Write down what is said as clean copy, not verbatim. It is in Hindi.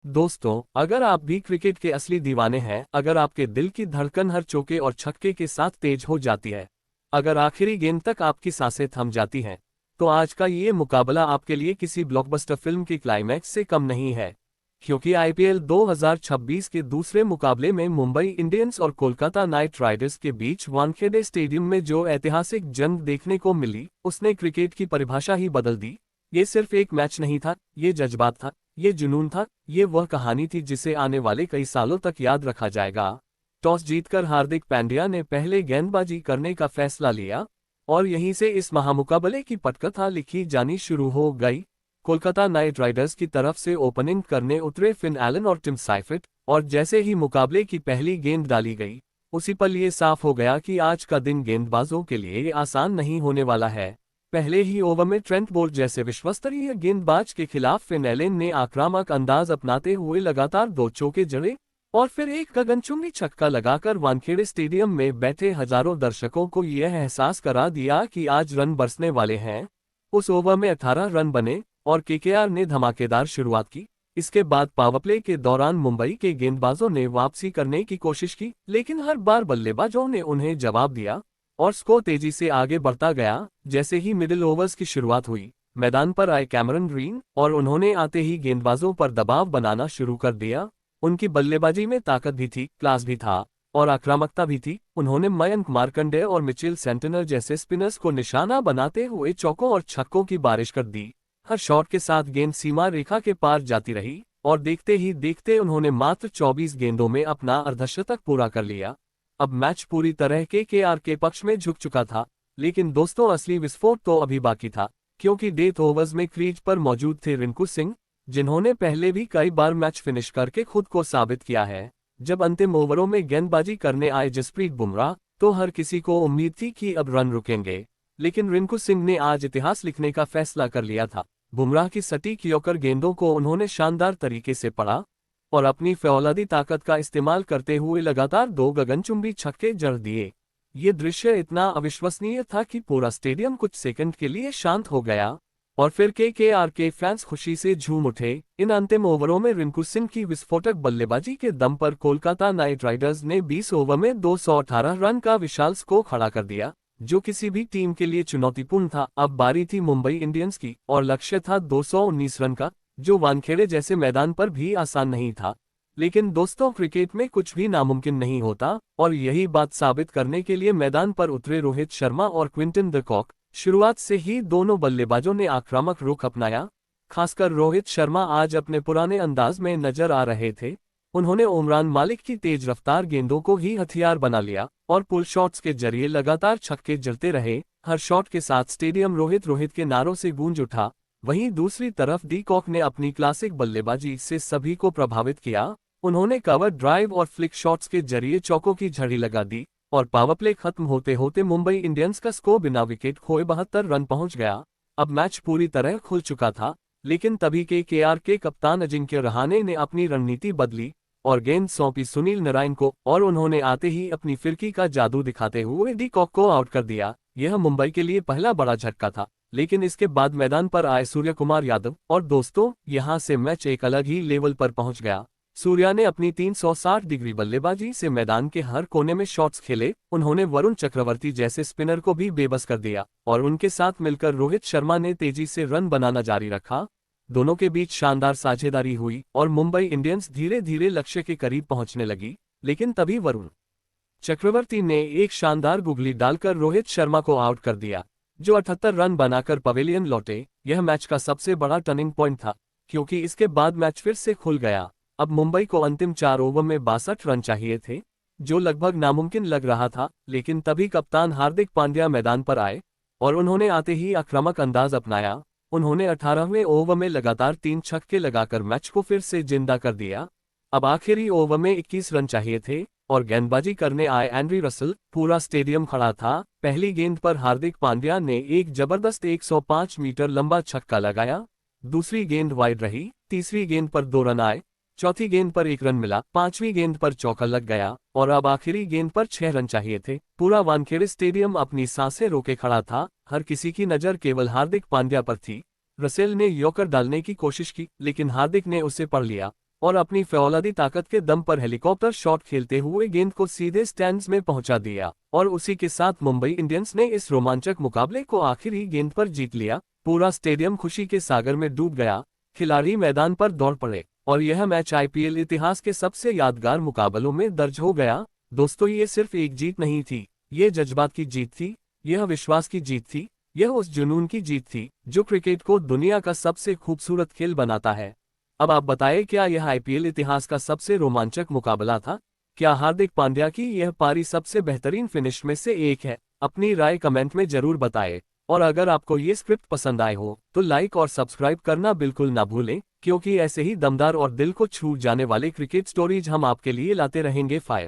दोस्तों, अगर आप भी क्रिकेट के असली दीवाने हैं, अगर आपके दिल की धड़कन हर चौके और छक्के के साथ तेज हो जाती है, अगर आखिरी गेंद तक आपकी सांसें थम जाती हैं, तो आज का ये मुकाबला आपके लिए किसी ब्लॉकबस्टर फिल्म की क्लाइमैक्स से कम नहीं है। क्योंकि आईपीएल 2026 के दूसरे मुकाबले में मुंबई इंडियंस और कोलकाता नाइट राइडर्स के बीच वानखेड़े स्टेडियम में जो ऐतिहासिक जंग देखने को मिली, उसने क्रिकेट की परिभाषा ही बदल दी। ये सिर्फ एक मैच नहीं था, ये जज्बात था, ये जुनून था, ये वह कहानी थी जिसे आने वाले कई सालों तक याद रखा जाएगा। टॉस जीतकर हार्दिक पांड्या ने पहले गेंदबाजी करने का फैसला लिया और यहीं से इस महामुकाबले की पटकथा लिखी जानी शुरू हो गई। कोलकाता नाइट राइडर्स की तरफ से ओपनिंग करने उतरे फिन एलन और टिम साइफिट, और जैसे ही मुकाबले की पहली गेंद डाली गई, उसी पल ये साफ हो गया कि आज का दिन गेंदबाजों के लिए आसान नहीं होने वाला है। पहले ही ओवर में ट्रेंट बोल्ट जैसे विश्वस्तरीय गेंदबाज के खिलाफ फिन एलन ने आक्रामक अंदाज अपनाते हुए लगातार 2 चौके जड़े और फिर एक गगनचुंबी छक्का लगाकर वानखेड़े स्टेडियम में बैठे हजारों दर्शकों को यह एहसास करा दिया कि आज रन बरसने वाले हैं। उस ओवर में 18 रन बने और केकेआर ने धमाकेदार शुरुआत की। इसके बाद पावरप्ले के दौरान मुंबई के गेंदबाजों ने वापसी करने की कोशिश की, लेकिन हर बार बल्लेबाजों ने उन्हें जवाब दिया और स्कोर तेजी से आगे बढ़ता गया। जैसे ही मिडिल ओवर्स की शुरुआत हुई, मैदान पर आए कैमरन ग्रीन और उन्होंने आते ही गेंदबाजों पर दबाव बनाना शुरू कर दिया। उनकी बल्लेबाजी में ताकत भी थी, क्लास भी था और आक्रामकता भी थी। उन्होंने मयंक मार्कंडे और मिचेल सेंटनर जैसे स्पिनर्स को निशाना बनाते हुए चौकों और छक्कों की बारिश कर दी। हर शॉट के साथ गेंद सीमा रेखा के पार जाती रही और देखते ही देखते उन्होंने मात्र 24 गेंदों में अपना अर्धशतक पूरा कर लिया। अब मैच पूरी तरह केकेआर के पक्ष में झुक चुका था, लेकिन दोस्तों असली विस्फोट तो अभी बाकी था, क्योंकि डेथ ओवर्स में क्रीज पर मौजूद थे रिंकू सिंह, जिन्होंने पहले भी कई बार मैच फिनिश करके खुद को साबित किया है। जब अंतिम ओवरों में गेंदबाजी करने आए जसप्रीत बुमराह, तो हर किसी को उम्मीद थी कि अब रन रुकेंगे, लेकिन रिंकू सिंह ने आज इतिहास लिखने का फैसला कर लिया था। बुमराह की सटीक यॉर्कर गेंदों को उन्होंने शानदार तरीके से पढ़ा और अपनी फौलादी ताकत का इस्तेमाल करते हुए लगातार 2 गगनचुंबी छक्के जड़ दिए। ये दृश्य इतना अविश्वसनीय था कि पूरा स्टेडियम कुछ सेकंड के लिए शांत हो गया और फिर केकेआर के फैंस खुशी से झूम उठे। इन अंतिम ओवरों में रिंकू सिंह की विस्फोटक बल्लेबाजी के दम पर कोलकाता नाइट राइडर्स ने 20 ओवर में 218 रन का विशाल स्कोर खड़ा कर दिया, जो किसी भी टीम के लिए चुनौतीपूर्ण था। अब बारी थी मुंबई इंडियंस की और लक्ष्य था 219 रन का, जो वानखेड़े जैसे मैदान पर भी आसान नहीं था। लेकिन दोस्तों, क्रिकेट में कुछ भी नामुमकिन नहीं होता और यही बात साबित करने के लिए मैदान पर उतरे रोहित शर्मा और क्विंटन द कॉक। शुरुआत से ही दोनों बल्लेबाजों ने आक्रामक रुख अपनाया। खासकर रोहित शर्मा आज अपने पुराने अंदाज में नजर आ रहे थे। उन्होंने उमरान मालिक की तेज रफ्तार गेंदों को ही हथियार बना लिया और पुल शॉट्स के जरिए लगातार छक्के जड़ते रहे। हर शॉट के साथ स्टेडियम रोहित रोहित के नारों से गूंज उठा। वहीं दूसरी तरफ डी कॉक ने अपनी क्लासिक बल्लेबाजी से सभी को प्रभावित किया। उन्होंने कवर ड्राइव और फ्लिक शॉट्स के जरिए चौकों की झड़ी लगा दी और पावरप्ले खत्म होते होते मुंबई इंडियंस का स्कोर बिना विकेट खोए 72 रन पहुंच गया। अब मैच पूरी तरह खुल चुका था, लेकिन तभी केकेआर के कप्तान अजिंक्य रहाणे ने अपनी रणनीति बदली और गेंद सौंपी सुनील नारायण को, और उन्होंने आते ही अपनी फिरकी का जादू दिखाते हुए डी कॉक को आउट कर दिया। यह मुंबई के लिए पहला बड़ा झटका था, लेकिन इसके बाद मैदान पर आए सूर्य कुमार यादव और दोस्तों, यहां से मैच एक अलग ही लेवल पर पहुंच गया। सूर्या ने अपनी 360 डिग्री बल्लेबाजी से मैदान के हर कोने में शॉट्स खेले। उन्होंने वरुण चक्रवर्ती जैसे स्पिनर को भी बेबस कर दिया और उनके साथ मिलकर रोहित शर्मा ने तेजी से रन बनाना जारी रखा। दोनों के बीच शानदार साझेदारी हुई और मुंबई इंडियंस धीरे धीरे लक्ष्य के करीब पहुंचने लगी। लेकिन तभी वरुण चक्रवर्ती ने एक शानदार गुगली डालकर रोहित शर्मा को आउट कर दिया, जो 78 रन बनाकर पवेलियन लौटे। यह मैच का सबसे बड़ा टर्निंग पॉइंट था, क्योंकि इसके बाद मैच फिर से खुल गया। अब मुंबई को अंतिम 4 ओवर में 62 रन चाहिए थे, जो लगभग नामुमकिन लग रहा था। लेकिन तभी कप्तान हार्दिक पांड्या मैदान पर आए और उन्होंने आते ही आक्रामक अंदाज अपनाया। उन्होंने 18वें ओवर में लगातार 3 छक्के लगाकर मैच को फिर से जिंदा कर दिया। अब आखिरी ओवर में 21 रन चाहिए थे और गेंदबाजी करने आए एंड्री रसल। पूरा स्टेडियम खड़ा था। पहली गेंद पर हार्दिक पांड्या ने एक जबरदस्त 105 मीटर लंबा छक्का लगाया। दूसरी गेंद वाइड रही। तीसरी गेंद पर 2 रन आए। चौथी गेंद पर 1 रन मिला। 5वीं गेंद पर चौका लग गया और अब आखिरी गेंद पर 6 रन चाहिए थे। पूरा वानखेड़े स्टेडियम अपनी सांसें रोके खड़ा था। हर किसी की नजर केवल हार्दिक पांड्या पर थी। रसेल ने यॉर्कर डालने की कोशिश की, लेकिन हार्दिक ने उसे पढ़ लिया और अपनी फौलादी ताकत के दम पर हेलीकॉप्टर शॉट खेलते हुए गेंद को सीधे स्टैंड्स में पहुंचा दिया और उसी के साथ मुंबई इंडियंस ने इस रोमांचक मुकाबले को आखिरी गेंद पर जीत लिया। पूरा स्टेडियम खुशी के सागर में डूब गया, खिलाड़ी मैदान पर दौड़ पड़े और यह मैच आईपीएल इतिहास के सबसे यादगार मुकाबलों में दर्ज हो गया। दोस्तों, ये सिर्फ एक जीत नहीं थी, ये जज्बात की जीत थी, यह विश्वास की जीत थी, यह उस जुनून की जीत थी जो क्रिकेट को दुनिया का सबसे खूबसूरत खेल बनाता है। अब आप बताएं, क्या यह आईपीएल इतिहास का सबसे रोमांचक मुकाबला था? क्या हार्दिक पांड्या की यह पारी सबसे बेहतरीन फिनिश में से एक है? अपनी राय कमेंट में जरूर बताएं। और अगर आपको ये स्क्रिप्ट पसंद आए हो तो लाइक और सब्सक्राइब करना बिल्कुल ना भूलें, क्योंकि ऐसे ही दमदार और दिल को छू जाने वाले क्रिकेट स्टोरीज हम आपके लिए लाते रहेंगे। फायर।